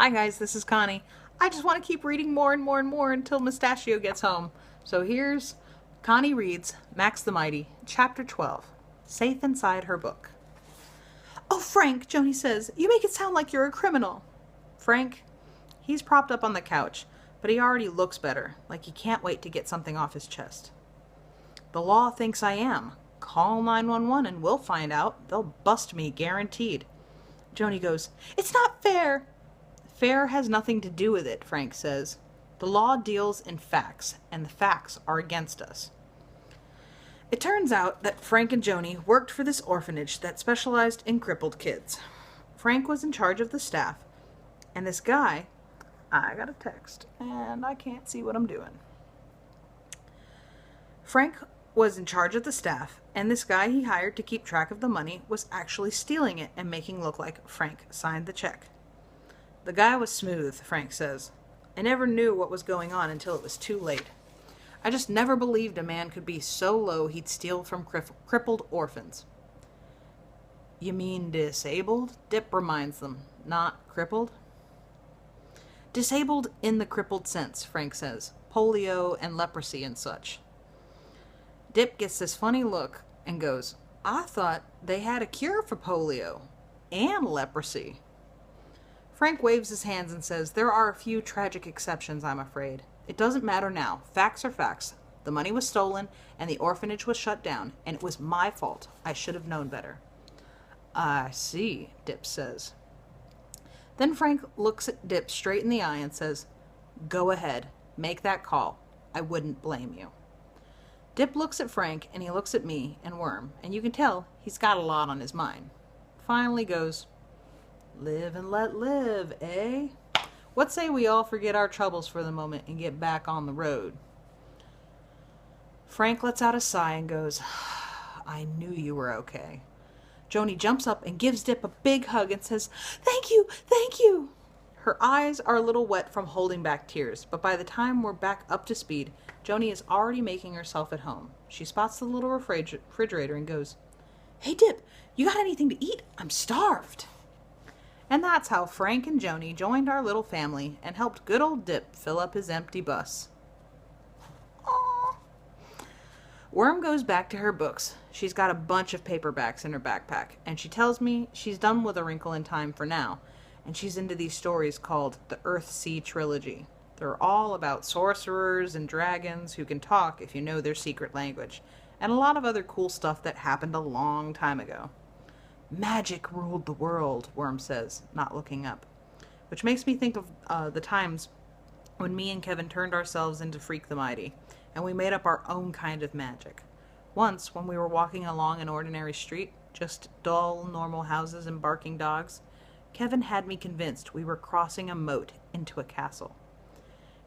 Hi guys, this is Connie. I just want to keep reading more and more and more until Mustachio gets home. So here's Connie reads Max the Mighty, Chapter 12, Safe Inside Her Book. "Oh, Frank," Joni says, "you make it sound like you're a criminal." Frank, he's propped up on the couch, but he already looks better, like he can't wait to get something off his chest. "The law thinks I am. Call 911 and we'll find out. They'll bust me, guaranteed." Joni goes, "It's not fair." "Fair has nothing to do with it," Frank says. "The law deals in facts, and the facts are against us." It turns out that Frank and Joni worked for this orphanage that specialized in crippled kids. Frank was in charge of the staff, and this guy, I got a text, and I can't see what I'm doing. Frank was in charge of the staff, and this guy he hired to keep track of the money was actually stealing it and making look like Frank signed the check. "The guy was smooth," Frank says. "I never knew what was going on until it was too late. I just never believed a man could be so low he'd steal from crippled orphans." "You mean disabled?" Dip reminds them. "Not crippled?" "Disabled in the crippled sense," Frank says. "Polio and leprosy and such." Dip gets this funny look and goes, "I thought they had a cure for polio and leprosy." Frank waves his hands and says, "There are a few tragic exceptions, I'm afraid. It doesn't matter now. Facts are facts. The money was stolen, and the orphanage was shut down, and it was my fault. I should have known better." "I see," Dip says. Then Frank looks at Dip straight in the eye and says, "Go ahead. Make that call. I wouldn't blame you." Dip looks at Frank, and he looks at me and Worm, and you can tell he's got a lot on his mind. Finally goes, "Live and let live, eh? What say we all forget our troubles for the moment and get back on the road?" Frank lets out a sigh and goes, "I knew you were okay." Joni jumps up and gives Dip a big hug and says, "Thank you, thank you." Her eyes are a little wet from holding back tears, but by the time we're back up to speed, Joni is already making herself at home. She spots the little refrigerator and goes, "Hey Dip, you got anything to eat? I'm starved." And that's how Frank and Joni joined our little family and helped good old Dip fill up his empty bus. Aww. Worm goes back to her books. She's got a bunch of paperbacks in her backpack, and she tells me she's done with A Wrinkle in Time for now, and she's into these stories called the Earthsea Trilogy. They're all about sorcerers and dragons who can talk if you know their secret language, and a lot of other cool stuff that happened a long time ago. "Magic ruled the world," Worm says, not looking up. Which makes me think of the times when me and Kevin turned ourselves into Freak the Mighty, and we made up our own kind of magic. Once, when we were walking along an ordinary street, just dull, normal houses and barking dogs, Kevin had me convinced we were crossing a moat into a castle.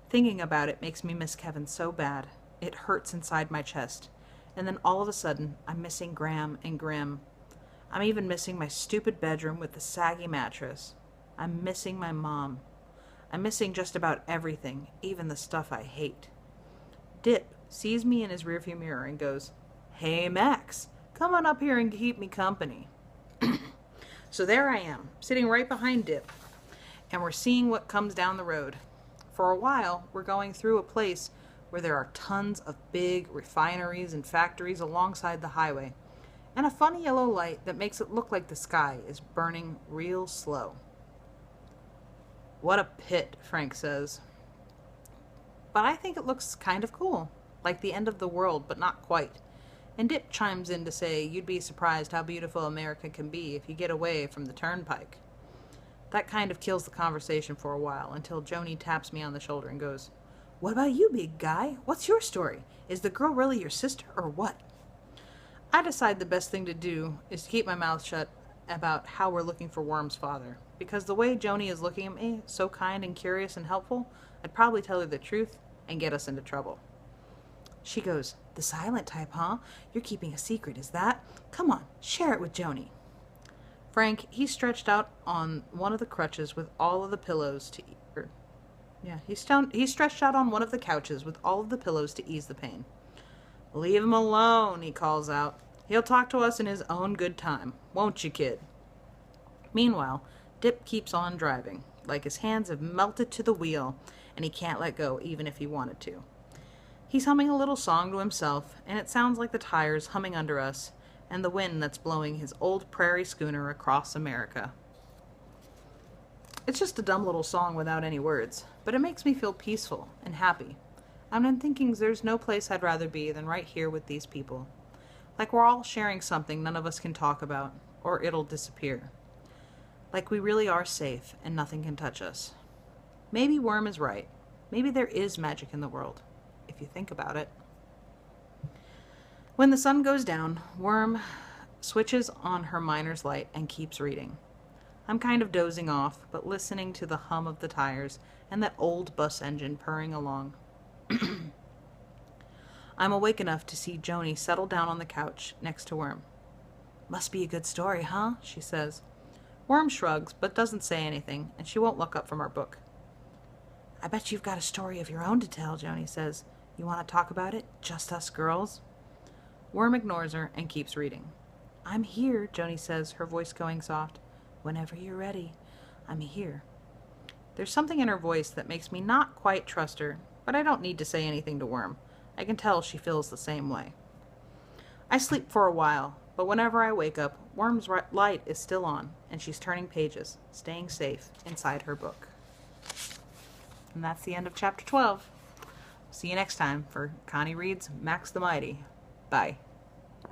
Thinking about it makes me miss Kevin so bad. It hurts inside my chest. And then all of a sudden, I'm missing Graham and Grim. I'm even missing my stupid bedroom with the saggy mattress. I'm missing my mom. I'm missing just about everything, even the stuff I hate. Dip sees me in his rearview mirror and goes, "Hey Max, come on up here and keep me company." So there I am, sitting right behind Dip, and we're seeing what comes down the road. For a while, we're going through a place where there are tons of big refineries and factories alongside the highway, and a funny yellow light that makes it look like the sky is burning real slow. "What a pit," Frank says. But I think it looks kind of cool, like the end of the world, but not quite. And Dip chimes in to say you'd be surprised how beautiful America can be if you get away from the turnpike. That kind of kills the conversation for a while, until Joni taps me on the shoulder and goes, "What about you, big guy? What's your story? Is the girl really your sister, or what?" I decide the best thing to do is to keep my mouth shut about how we're looking for Worm's father, because the way Joni is looking at me, so kind and curious and helpful, I'd probably tell her the truth and get us into trouble. She goes, "The silent type, huh? You're keeping a secret, is that? Come on, share it with Joni." Frank, he's stretched out on one of the crutches with all of the pillows to he's stretched out on one of the couches with all of the pillows to ease the pain. "Leave him alone," he calls out. "He'll talk to us in his own good time. Won't you, kid?" Meanwhile, Dip keeps on driving. like his hands have melted to the wheel, and he can't let go even if he wanted to. He's humming a little song to himself, and it sounds like the tires humming under us, and the wind that's blowing his old prairie schooner across America. It's just a dumb little song without any words, but it makes me feel peaceful and happy. I'm thinking there's no place I'd rather be than right here with these people. Like we're all sharing something none of us can talk about, or it'll disappear. Like we really are safe and nothing can touch us. Maybe Worm is right. Maybe there is magic in the world, if you think about it. When the sun goes down, Worm switches on her miner's light and keeps reading. I'm kind of dozing off, but listening to the hum of the tires and that old bus engine purring along. I'm awake enough to see Joni settle down on the couch next to Worm. "Must be a good story, huh?" she says. Worm shrugs, but doesn't say anything, and she won't look up from her book. "I bet you've got a story of your own to tell," Joni says. "You want to talk about it? Just us girls?" Worm ignores her and keeps reading. "I'm here," Joni says, her voice going soft. "Whenever you're ready, I'm here." There's something in her voice that makes me not quite trust her, but I don't need to say anything to Worm. I can tell she feels the same way. I sleep for a while, but whenever I wake up, Worm's light is still on, and she's turning pages, staying safe inside her book. And that's the end of chapter 12. See you next time for Connie Reads Max the Mighty. Bye.